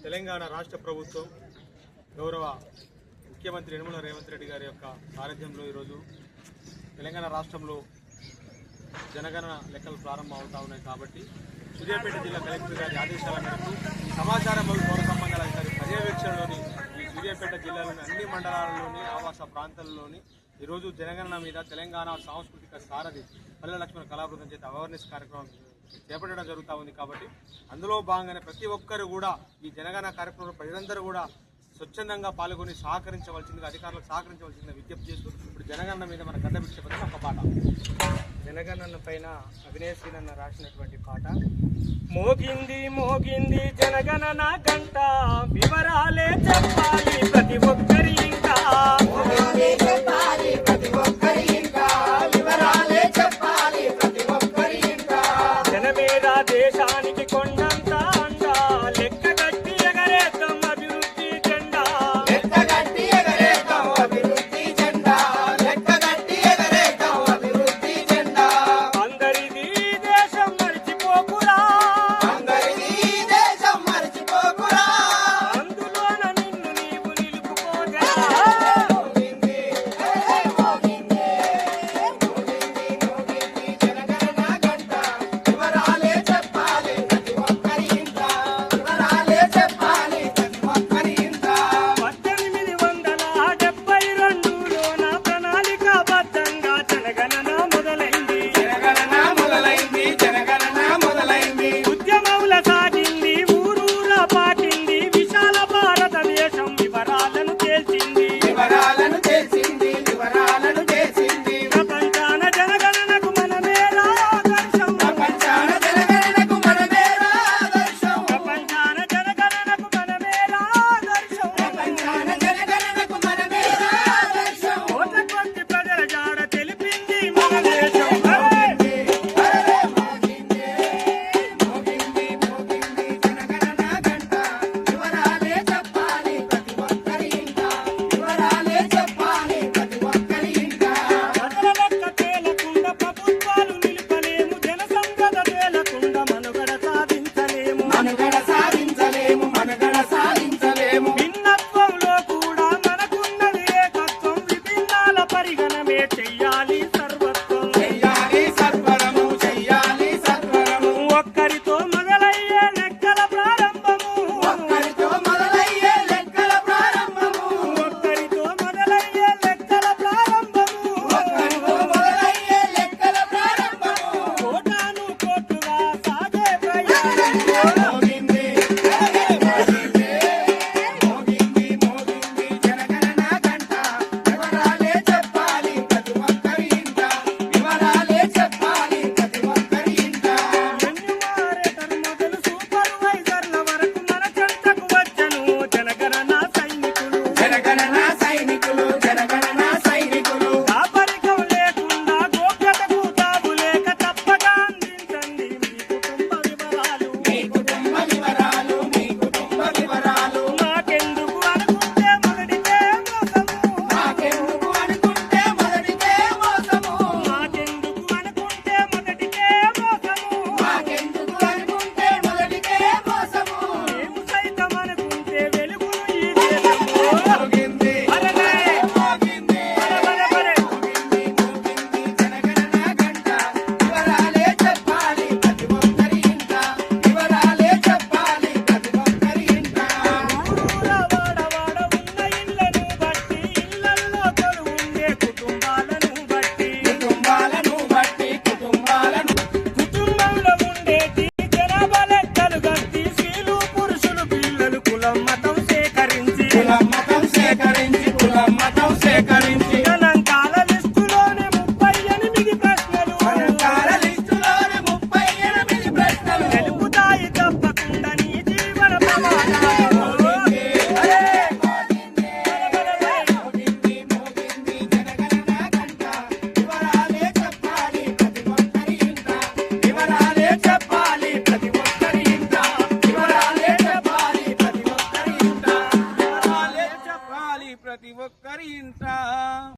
తెలంగాణ రాష్ట్ర ప్రభుత్వం గౌరవ ముఖ్యమంత్రి యనమల రేవంత్ రెడ్డి గారి యొక్క సారథ్యంలో ఈరోజు తెలంగాణ రాష్ట్రంలో జనగణన లెక్కలు ప్రారంభం అవుతా ఉన్నాయి. కాబట్టి సూర్యాపేట జిల్లా కలెక్టర్ గారి ఆదేశాల మేరకు సమాచార మరియు పౌర సంబంధాల అధికారి పర్యవేక్షణలోని ఈ సూర్యాపేట జిల్లాలోని అన్ని మండలాల్లోని ఆవాస ప్రాంతాల్లోని ఈరోజు జనగణన మీద తెలంగాణ సాంస్కృతిక సారథి పల్లె లక్ష్మణ కళాబృందం చేత అవేర్నెస్ కార్యక్రమం చేపట్టడం జరుగుతూ ఉంది. కాబట్టి అందులో భాగంగానే ప్రతి ఒక్కరు కూడా ఈ జనగణన కార్యక్రమంలో ప్రజలందరూ కూడా స్వచ్ఛందంగా పాల్గొని సహకరించవలసిందిగా అధికారులకు సహకరించవలసిందిగా విజ్ఞప్తి చేస్తూ ఇప్పుడు జనగణన మీద మన గడ్డభిక్ష పథకం ఒక పాట జనగణన పైన అభినయశీలన్న రాసినటువంటి పాట. మోగింది మోగింది జనగణన గంట, వివరాలే చెప్పాలి ప్రతి ఒక్క